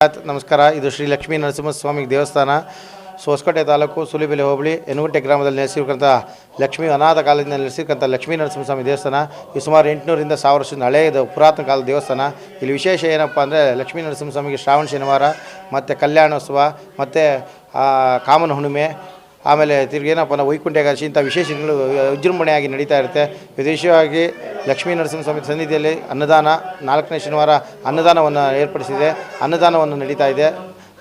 ನಮಸ್ಕಾರ. ಇದು ಶ್ರೀ ಲಕ್ಷ್ಮೀ ನರಸಿಂಹಸ್ವಾಮಿ ದೇವಸ್ಥಾನ, ಹೊಸಕೋಟೆ ತಾಲೂಕು ಸುಲಿಬೆಲೆ ಹೋಬಳಿ ಎನುಗುಂಟೆ ಗ್ರಾಮದಲ್ಲಿ ನೆಲೆಸಿರ್ತಕ್ಕಂಥ ಲಕ್ಷ್ಮೀ ಅನಾಥ ಕಾಲದಿಂದ ನೆಲೆಸಿರ್ತಕ್ಕಂಥ ಲಕ್ಷ್ಮೀ ನರಸಿಂಹಸ್ವಾಮಿ ದೇವಸ್ಥಾನ. ಈ ಸುಮಾರು 800ರಿಂದ 1000 ವರ್ಷದ ಹಳೆಯದು ಪುರಾತನ ಕಾಲದ ದೇವಸ್ಥಾನ. ಇಲ್ಲಿ ವಿಶೇಷ ಏನಪ್ಪ ಅಂದರೆ ಲಕ್ಷ್ಮೀ ನರಸಿಂಹಸ್ವಾಮಿಗೆ ಶ್ರಾವಣ ಶನಿವಾರ ಮತ್ತು ಕಲ್ಯಾಣೋತ್ಸವ ಮತ್ತು ಕಾಮನ ಹುಣ್ಣಿಮೆ, ಆಮೇಲೆ ತಿರುಗೇನಪ್ಪ ನಾವು ವೈಕುಂಠ ಏಕಾದಶಿ ಇಂಥ ವಿಶೇಷಗಳು ವಿಜೃಂಭಣೆಯಾಗಿ ನಡೀತಾ ಇರುತ್ತೆ. ವಿಶೇಷವಾಗಿ ಲಕ್ಷ್ಮೀ ನರಸಿಂಹಸ್ವಾಮಿ ಸನ್ನಿಧಿಯಲ್ಲಿ ಅನ್ನದಾನ 4ನೇ ಶನಿವಾರ ಅನ್ನದಾನವನ್ನು ಏರ್ಪಡಿಸಿದೆ. ಅನ್ನದಾನವನ್ನು ನಡೀತಾ ಇದೆ.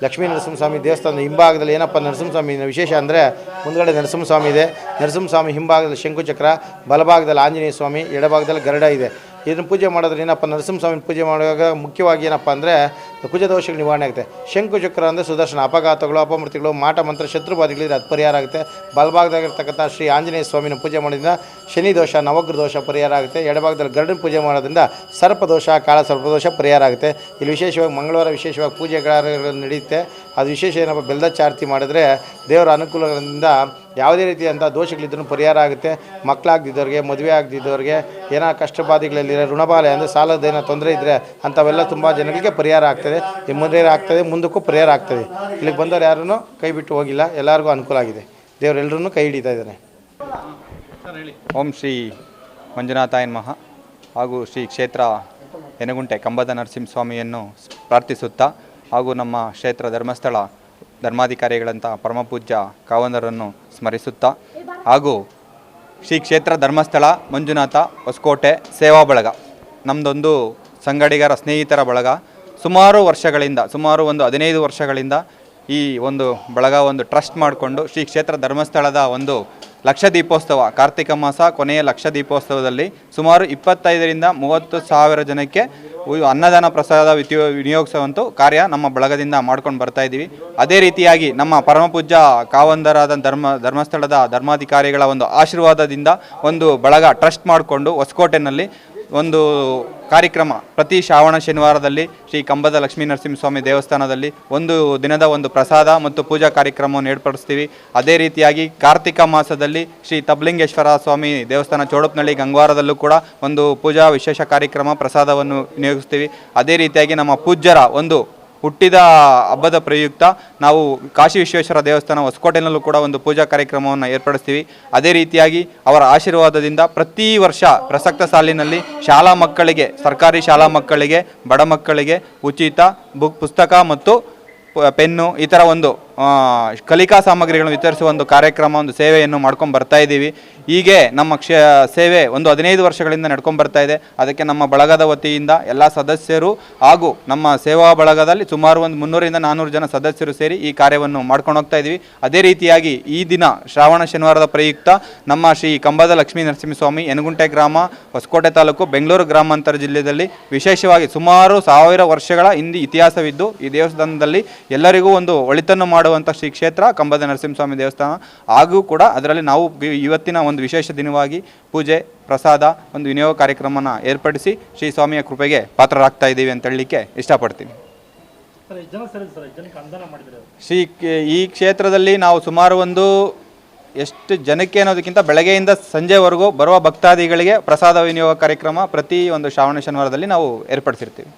ಲಕ್ಷ್ಮೀ ನರಸಿಂಹಸ್ವಾಮಿ ದೇವಸ್ಥಾನದ ಹಿಂಭಾಗದಲ್ಲಿ ಏನಪ್ಪ ನರಸಿಂಹಸ್ವಾಮಿ ವಿಶೇಷ ಅಂದರೆ ಮುಂದ್ಗಡೆ ನರಸಿಂಹಸ್ವಾಮಿ ಇದೆ. ನರಸಿಂಹಸ್ವಾಮಿ ಹಿಂಭಾಗದಲ್ಲಿ ಶಂಕುಚಕ್ರ, ಬಲಭಾಗದಲ್ಲಿ ಆಂಜನೇಯ ಸ್ವಾಮಿ, ಎಡಭಾಗದಲ್ಲಿ ಗರುಡ ಇದೆ. ಇದನ್ನು ಪೂಜೆ ಮಾಡೋದ್ರೆ ಏನಪ್ಪ ನರಸಿಂಹಸ್ವಾಮಿ ಪೂಜೆ ಮಾಡುವಾಗ ಮುಖ್ಯವಾಗಿ ಏನಪ್ಪ ಅಂದರೆ ಕುಜದೋಷಗಳು ನಿವಾರಣೆ ಆಗುತ್ತೆ. ಶಂಕುಚಕ್ರ ಅಂದರೆ ಸುದರ್ಶನ, ಅಪಘಾತಗಳು, ಅಪಮೃತಿಗಳು, ಮಾಟ ಮಂತ್ರ, ಶತ್ರುಬಾಧೆಗಳಿದ್ರೆ ಅದು ಪರಿಹಾರ ಆಗುತ್ತೆ. ಬಲಭಾಗದಾಗಿರ್ತಕ್ಕಂಥ ಶ್ರೀ ಆಂಜನೇಯ ಸ್ವಾಮಿನ ಪೂಜೆ ಮಾಡೋದ್ರಿಂದ ಶನಿ ದೋಷ, ನವಗ್ರ ದೋಷ ಪರಿಹಾರ ಆಗುತ್ತೆ. ಎಡಭಾಗದಲ್ಲಿ ಗರುಡನ ಪೂಜೆ ಮಾಡೋದ್ರಿಂದ ಸರ್ಪದೋಷ, ಕಾಳ ಸರ್ಪದೋಷ ಪರಿಹಾರ ಆಗುತ್ತೆ. ಇಲ್ಲಿ ವಿಶೇಷವಾಗಿ ಮಂಗಳವಾರ ವಿಶೇಷವಾಗಿ ಪೂಜೆ ಕಾರ್ಯಗಳು ನಡೆಯುತ್ತೆ. ಅದು ವಿಶೇಷ ಏನಪ್ಪ, ಬೆಲ್ಲದ ಚಾರ್ತಿ ಮಾಡಿದ್ರೆ ದೇವರ ಅನುಕೂಲದಿಂದ ಯಾವುದೇ ರೀತಿಯಂಥ ದೋಷಗಳಿದ್ರೂ ಪರಿಹಾರ ಆಗುತ್ತೆ. ಮಕ್ಕಳಾಗದಿದ್ದವ್ರಿಗೆ, ಮದುವೆ ಆಗದಿದ್ದವ್ರಿಗೆ, ಏನೋ ಕಷ್ಟಬಾಧೆಗಳಲ್ಲಿರೋ ಋಣಬಾಧೆ ಅಂದರೆ ಸಾಲದೇನೋ ತೊಂದರೆ ಇದ್ದರೆ ಅಂಥವೆಲ್ಲ ತುಂಬ ಜನಗಳಿಗೆ ಪರಿಹಾರ ಆಗ್ತದೆ. ಮುಂದೆ ಆಗ್ತದೆ, ಮುಂದಕ್ಕೂ ಪರಿಹಾರ ಆಗ್ತದೆ. ಇಲ್ಲಿಗೆ ಬಂದವರು ಯಾರೂ ಕೈ ಬಿಟ್ಟು ಹೋಗಿಲ್ಲ, ಎಲ್ಲರಿಗೂ ಅನುಕೂಲ ಆಗಿದೆ. ದೇವರೆಲ್ಲರೂ ಕೈ ಹಿಡಿತಾ ಇದ್ದಾನೆ. ಓಂ ಶ್ರೀ ಮಂಜುನಾಥಾಯ ನಮಃ. ಹಾಗೂ ಶ್ರೀ ಕ್ಷೇತ್ರ ಎನಗುಂಟೆ ಕಂಬದ ನರಸಿಂಹಸ್ವಾಮಿಯನ್ನು ಪ್ರಾರ್ಥಿಸುತ್ತಾ, ಹಾಗೂ ನಮ್ಮ ಕ್ಷೇತ್ರ ಧರ್ಮಸ್ಥಳ ಧರ್ಮಾಧಿಕಾರಿಗಳಂಥ ಪರಮಪೂಜ್ಯ ಕಾವಂದರನ್ನು ಸ್ಮರಿಸುತ್ತಾ, ಹಾಗೂ ಶ್ರೀ ಕ್ಷೇತ್ರ ಧರ್ಮಸ್ಥಳ ಮಂಜುನಾಥ ಹೊಸಕೋಟೆ ಸೇವಾ ಬಳಗ, ನಮ್ಮದೊಂದು ಸಂಗಡಿಗರ ಸ್ನೇಹಿತರ ಬಳಗ. ಸುಮಾರು ವರ್ಷಗಳಿಂದ, ಸುಮಾರು ಒಂದು 15 ವರ್ಷಗಳಿಂದ ಈ ಒಂದು ಬಳಗ ಒಂದು ಟ್ರಸ್ಟ್ ಮಾಡಿಕೊಂಡು ಶ್ರೀ ಕ್ಷೇತ್ರ ಧರ್ಮಸ್ಥಳದ ಒಂದು ಲಕ್ಷ ದೀಪೋತ್ಸವ, ಕಾರ್ತಿಕ ಮಾಸ ಕೊನೆಯ ಲಕ್ಷ ದೀಪೋತ್ಸವದಲ್ಲಿ ಸುಮಾರು 25ರಿಂದ 30 ಸಾವಿರ ಜನಕ್ಕೆ ಅನ್ನದಾನ ಪ್ರಸಾದ ವಿನಿಯೋಗಿಸುವಂಥ ಕಾರ್ಯ ನಮ್ಮ ಬಳಗದಿಂದ ಮಾಡ್ಕೊಂಡು ಬರ್ತಾ ಇದ್ದೀವಿ. ಅದೇ ರೀತಿಯಾಗಿ ನಮ್ಮ ಪರಮಪೂಜ್ಯ ಕಾವಂದರಾದ ಧರ್ಮಸ್ಥಳದ ಧರ್ಮಾಧಿಕಾರಿಗಳ ಒಂದು ಆಶೀರ್ವಾದದಿಂದ ಒಂದು ಬಳಗ ಟ್ರಸ್ಟ್ ಮಾಡಿಕೊಂಡು ಹೊಸಕೋಟೆನಲ್ಲಿ ಒಂದು ಕಾರ್ಯಕ್ರಮ ಪ್ರತಿ ಶ್ರಾವಣ ಶನಿವಾರದಲ್ಲಿ ಶ್ರೀ ಕಂಬದ ಲಕ್ಷ್ಮೀ ನರಸಿಂಹಸ್ವಾಮಿ ದೇವಸ್ಥಾನದಲ್ಲಿ ಒಂದು ದಿನದ ಒಂದು ಪ್ರಸಾದ ಮತ್ತು ಪೂಜಾ ಕಾರ್ಯಕ್ರಮವನ್ನು ಏರ್ಪಡಿಸ್ತೀವಿ. ಅದೇ ರೀತಿಯಾಗಿ ಕಾರ್ತಿಕ ಮಾಸದಲ್ಲಿ ಶ್ರೀ ತಬ್ಲಿಂಗೇಶ್ವರ ಸ್ವಾಮಿ ದೇವಸ್ಥಾನ ಚೋಡಪ್ನಳ್ಳಿ ಗಂಗವಾರದಲ್ಲೂ ಕೂಡ ಒಂದು ಪೂಜಾ ವಿಶೇಷ ಕಾರ್ಯಕ್ರಮ ಪ್ರಸಾದವನ್ನು ವಿನಿಯೋಗಿಸ್ತೀವಿ. ಅದೇ ರೀತಿಯಾಗಿ ನಮ್ಮ ಪೂಜ್ಯರ ಒಂದು ಹುಟ್ಟಿದ ಹಬ್ಬದ ಪ್ರಯುಕ್ತ ನಾವು ಕಾಶಿ ವಿಶ್ವೇಶ್ವರ ದೇವಸ್ಥಾನ ಹೊಸಕೋಟೆನಲ್ಲೂ ಕೂಡ ಒಂದು ಪೂಜಾ ಕಾರ್ಯಕ್ರಮವನ್ನು ಏರ್ಪಡಿಸ್ತೀವಿ. ಅದೇ ರೀತಿಯಾಗಿ ಅವರ ಆಶೀರ್ವಾದದಿಂದ ಪ್ರತಿ ವರ್ಷ ಪ್ರಸಕ್ತ ಸಾಲಿನಲ್ಲಿ ಶಾಲಾ ಮಕ್ಕಳಿಗೆ, ಸರ್ಕಾರಿ ಶಾಲಾ ಮಕ್ಕಳಿಗೆ, ಬಡ ಮಕ್ಕಳಿಗೆ ಉಚಿತ ಪುಸ್ತಕ ಮತ್ತು ಪೆನ್ನು ಈ ಥರ ಒಂದು ಕಲಿಕಾ ಸಾಮಗ್ರಿಗಳನ್ನು ವಿತರಿಸುವ ಒಂದು ಕಾರ್ಯಕ್ರಮ, ಒಂದು ಸೇವೆಯನ್ನು ಮಾಡ್ಕೊಂಡು ಬರ್ತಾ ಇದ್ದೀವಿ. ಹೀಗೆ ನಮ್ಮ ಸೇವೆ ಒಂದು 15 ವರ್ಷಗಳಿಂದ ನಡ್ಕೊಂಡು ಬರ್ತಾ ಇದೆ. ಅದಕ್ಕೆ ನಮ್ಮ ಬಳಗದ ವತಿಯಿಂದ ಎಲ್ಲ ಸದಸ್ಯರು ಹಾಗೂ ನಮ್ಮ ಸೇವಾ ಬಳಗದಲ್ಲಿ ಸುಮಾರು ಒಂದು 300ರಿಂದ 400 ಜನ ಸದಸ್ಯರು ಸೇರಿ ಈ ಕಾರ್ಯವನ್ನು ಮಾಡ್ಕೊಂಡು ಹೋಗ್ತಾ ಇದ್ದೀವಿ. ಅದೇ ರೀತಿಯಾಗಿ ಈ ದಿನ ಶ್ರಾವಣ ಶನಿವಾರದ ಪ್ರಯುಕ್ತ ನಮ್ಮ ಶ್ರೀ ಕಂಬದ ಲಕ್ಷ್ಮೀ ನರಸಿಂಹಸ್ವಾಮಿ ಎನಗುಂಟೆ ಗ್ರಾಮ, ಹೊಸಕೋಟೆ ತಾಲೂಕು, ಬೆಂಗಳೂರು ಗ್ರಾಮಾಂತರ ಜಿಲ್ಲೆಯಲ್ಲಿ ವಿಶೇಷವಾಗಿ ಸುಮಾರು 1000 ವರ್ಷಗಳ ಹಿಂದೆ ಇತಿಹಾಸವಿದ್ದು ಈ ದೇವಸ್ಥಾನದಲ್ಲಿ ಎಲ್ಲರಿಗೂ ಒಂದು ಒಳಿತನ್ನು ಮಾಡುವಂಥ ಶ್ರೀ ಕ್ಷೇತ್ರ ಕಂಬದ ನರಸಿಂಹಸ್ವಾಮಿ ದೇವಸ್ಥಾನ. ಹಾಗೂ ಕೂಡ ಅದರಲ್ಲಿ ನಾವು ಇವತ್ತಿನ ಒಂದು ವಿಶೇಷ ದಿನವಾಗಿ ಪೂಜೆ, ಪ್ರಸಾದ, ಒಂದು ವಿನಿಯೋಗ ಕಾರ್ಯಕ್ರಮನ ಏರ್ಪಡಿಸಿ ಶ್ರೀ ಸ್ವಾಮಿಯ ಕೃಪೆಗೆ ಪಾತ್ರರಾಗ್ತಾ ಇದ್ದೀವಿ ಅಂತ ಹೇಳಲಿಕ್ಕೆ ಇಷ್ಟಪಡ್ತೀನಿ. ಈ ಕ್ಷೇತ್ರದಲ್ಲಿ ನಾವು ಸುಮಾರು ಒಂದು ಎಷ್ಟು ಜನಕ್ಕೆ ಅನ್ನೋದಕ್ಕಿಂತ ಬೆಳಗ್ಗೆಯಿಂದ ಸಂಜೆವರೆಗೂ ಬರುವ ಭಕ್ತಾದಿಗಳಿಗೆ ಪ್ರಸಾದ ವಿನಿಯೋಗ ಕಾರ್ಯಕ್ರಮ ಪ್ರತಿ ಒಂದು ಶ್ರಾವಣ ಶನಿವಾರದಲ್ಲಿ ನಾವು ಏರ್ಪಡಿಸಿರ್ತೀವಿ.